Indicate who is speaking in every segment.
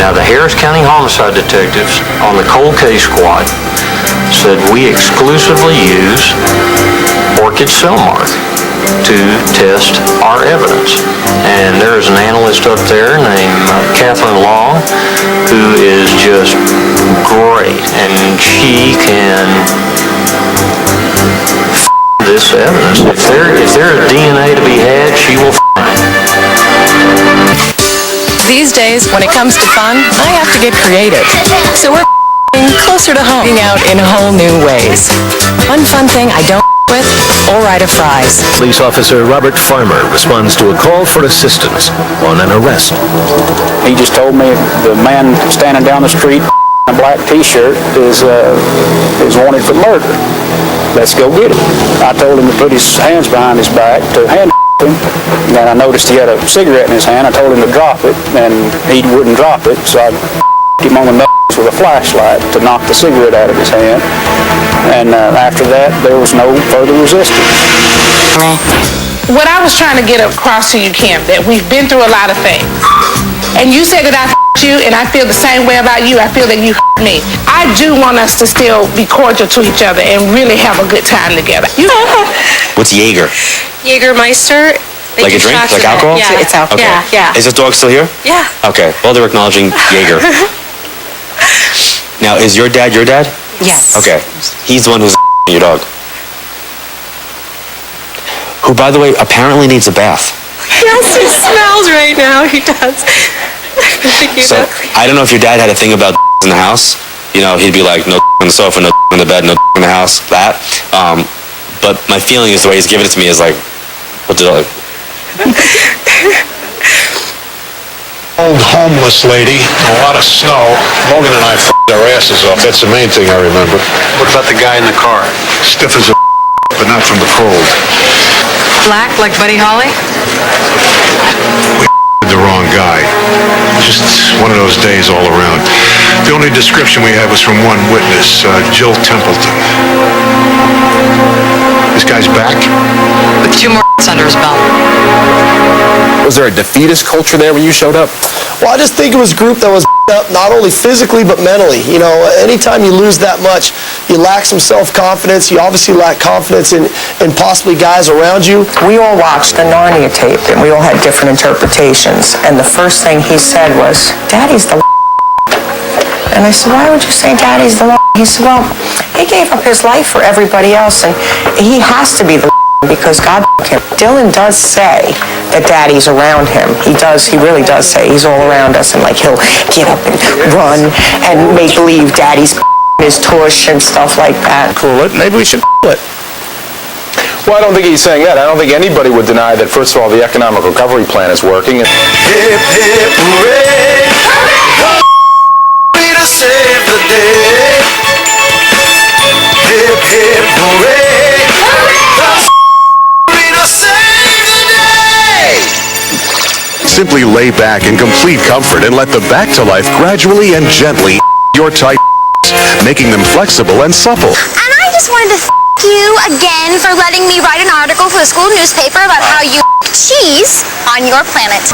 Speaker 1: Now, the Harris County homicide detectives on the cold case squad said we exclusively use Orchid Cellmark to test our evidence. And there is an analyst up there named Catherine Long, who is just great, and she can this evidence. If there's DNA to be had, she will find.
Speaker 2: These days, when it comes to fun, I have to get creative. So we're closer to home, out in whole new ways. One fun thing I don't with, all right of fries.
Speaker 3: Police officer Robert Farmer responds to a call for assistance on an arrest.
Speaker 4: He just told me the man standing down the street in a black t-shirt is wanted for murder. Let's go get him. I told him to put his hands behind his back to hand him. And I noticed he had a cigarette in his hand. I told him to drop it, and he wouldn't drop it, so I him on the nuts with a flashlight to knock the cigarette out of his hand. And after that, there was no further resistance.
Speaker 5: What I was trying to get across to you, Kim, that we've been through a lot of things. And you say that I you, and I feel the same way about you. I feel that you me. I do want us to still be cordial to each other and really have a good time together.
Speaker 6: What's Jaeger?
Speaker 7: Jägermeister.
Speaker 6: Like a drink? Like alcohol?
Speaker 7: Yeah,
Speaker 2: it's alcohol.
Speaker 6: Okay.
Speaker 7: Yeah.
Speaker 6: Is this dog still here?
Speaker 7: Yeah.
Speaker 6: Okay. Well, they're acknowledging Jaeger. Now, is your dad your dad?
Speaker 7: Yes.
Speaker 6: Okay. He's the one who's your dog. Who, by the way, apparently needs a bath.
Speaker 7: Yes, he smells right now. He does.
Speaker 6: So, I don't know if your dad had a thing about in the house. You know, he'd be like, no on the sofa, no in the bed, no in the house, that. But my feeling is the way he's giving it to me is like, what did I...
Speaker 8: Old homeless lady, a lot of snow. Logan and I f***ed our asses off. That's the main thing I remember.
Speaker 1: What about the guy in the car?
Speaker 8: Stiff as a but not from the cold.
Speaker 2: Black, like Buddy Holly?
Speaker 8: We the wrong guy. Just one of those days all around. The only description we had was from one witness, Jill Templeton. This guy's back?
Speaker 2: With 2 more under his belt.
Speaker 9: Was there a defeatist culture there when you showed up?
Speaker 10: Well, I just think it was a group that was up not only physically but mentally. You know, anytime you lose that much, you lack some self-confidence. You obviously lack confidence in possibly guys around you.
Speaker 11: We all watched the Narnia tape, and we all had different interpretations. And the first thing he said was, "Daddy's the." And I said, "Why would you say Daddy's the?" He said, "Well, he gave up his life for everybody else, and he has to be the." Because God him. Dylan does say that Daddy's around him. He really does say he's all around us, and like he'll get up and run and make believe Daddy's his tush and stuff like that.
Speaker 9: Cool it. Maybe we should it. Well, I don't think he's saying that. I don't think anybody would deny that, first of all, the economic recovery plan is working.
Speaker 12: Hip, hip, hooray! Hurry to save the day. Hip, hip, hooray!
Speaker 13: Simply lay back in complete comfort and let the back to life gradually and gently your tight making them flexible and supple.
Speaker 14: And I just wanted to thank you again for letting me write an article for the school newspaper about how you cheese on your planet.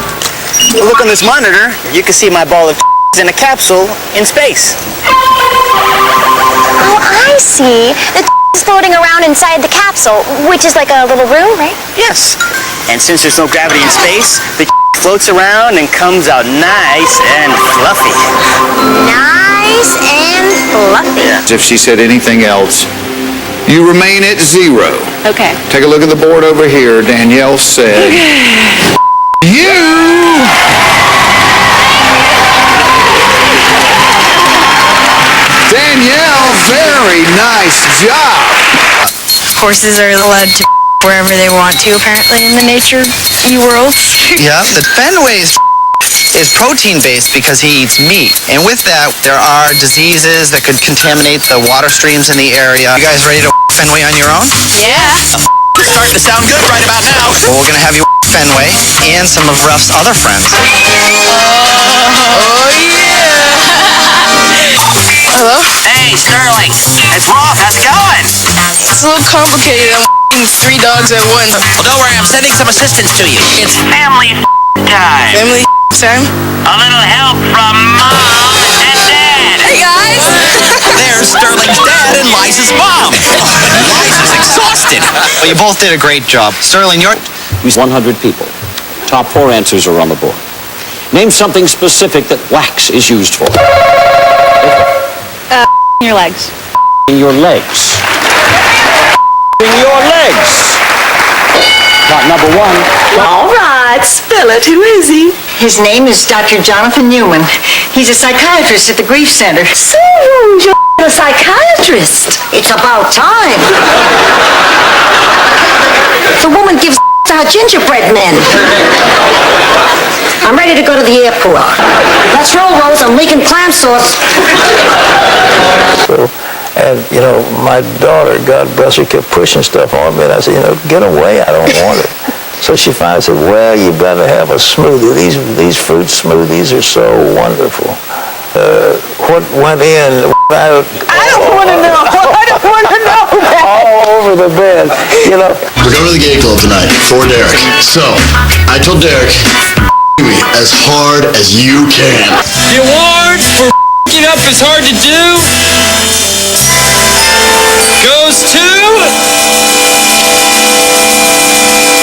Speaker 15: Look on this monitor. You can see my ball of in a capsule in space.
Speaker 14: Oh, I see. The is floating around inside the capsule, which is like a little room, right?
Speaker 15: Yes. And since there's no gravity in space, the floats around and comes out nice and fluffy.
Speaker 14: Nice and fluffy.
Speaker 16: Yeah. If she said anything else, you remain at 0.
Speaker 14: Okay.
Speaker 16: Take a look at the board over here. Danielle said, you! Danielle, very nice job.
Speaker 7: Horses are allowed to wherever they want to, apparently, in the nature world.
Speaker 17: Yeah, the Fenway is protein-based because he eats meat. And with that, there are diseases that could contaminate the water streams in the area. You guys ready to Fenway on your own?
Speaker 7: Yeah.
Speaker 17: Starting to sound good right about now. Well, we're going to have you Fenway and some of Ruff's other friends.
Speaker 7: Oh, yeah. Hello?
Speaker 15: Hey, Sterling. It's Rolf. How's it going?
Speaker 7: It's a little complicated. I'm 3 dogs at once.
Speaker 15: Well, don't worry. I'm sending some assistance to you. It's family time.
Speaker 7: Family
Speaker 2: sir?
Speaker 18: A little help from Mom and Dad.
Speaker 2: Hey, guys.
Speaker 19: There's Sterling's dad and Liza's mom. Liza's exhausted.
Speaker 17: You both did a great job. Sterling, you're...
Speaker 20: 100 people. Top 4 answers are on the board. Name something specific that wax is used for.
Speaker 7: Your legs.
Speaker 20: In your legs. In your legs. Not number 1.
Speaker 11: All right, spill it. Who is he? His name is Dr. Jonathan Newman. He's a psychiatrist at the Grief Center. So, you're a psychiatrist. It's about time. The woman gives out gingerbread men. I'm ready to go to the airport. Let's roll, Rose. I'm leaking clam sauce.
Speaker 21: And, you know, my daughter, God bless her, kept pushing stuff on me. And I said, you know, get away. I don't want it. So she finally said, well, you better have a smoothie. These fruit smoothies are so wonderful. What went in? I don't want to know. I don't want to know. All over the bed, you know.
Speaker 22: We're going to the gay club tonight for Derek. So, I told Derek, me as hard as you can.
Speaker 23: The award for f***ing up is hard to do goes to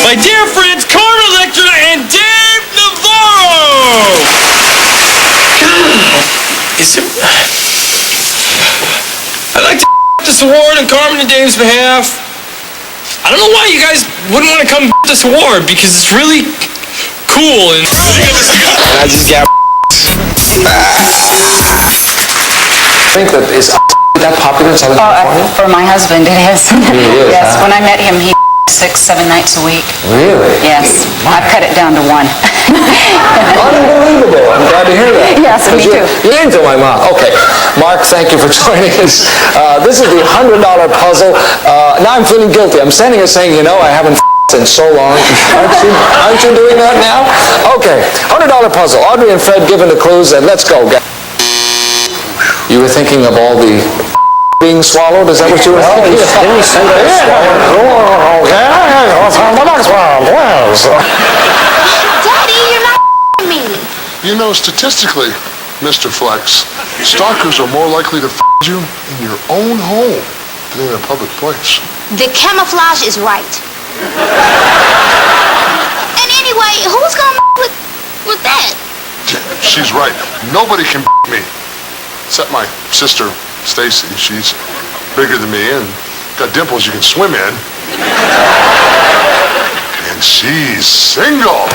Speaker 23: my dear friends Carter Lecter and Dave Navarro. Is it? I'd like to this award on Carmen and Dave's behalf. I don't know why you guys wouldn't want to come this award because it's really cool and
Speaker 6: I just got
Speaker 9: I think that is that popular in Southern California?
Speaker 24: For my husband, it is.
Speaker 9: It is,
Speaker 24: yes,
Speaker 9: huh?
Speaker 24: when I met him, he 6-7 nights a week.
Speaker 9: Really?
Speaker 24: Yes, I've cut it down to 1.
Speaker 9: Unbelievable. I'm glad to hear that.
Speaker 24: Yes, me too.
Speaker 9: You're into my mom. Okay. Mark, thank you for joining us. This is the $100 puzzle. Now I'm feeling guilty. I'm standing here saying, you know, I haven't in so long. Aren't you doing that now? Okay. $100 puzzle. Audrey and Fred given the clues, and let's go. You were thinking of all the being swallowed? Is that what you were thinking?
Speaker 12: Didn't he say that?
Speaker 14: Daddy, you're not me.
Speaker 8: You know, statistically, Mr. Flex, stalkers are more likely to you in your own home than in a public place.
Speaker 14: The camouflage is right. And anyway, who's gonna with that?
Speaker 8: She's right. Nobody can me. Except my sister, Stacy. She's bigger than me and got dimples you can swim in. And she's single.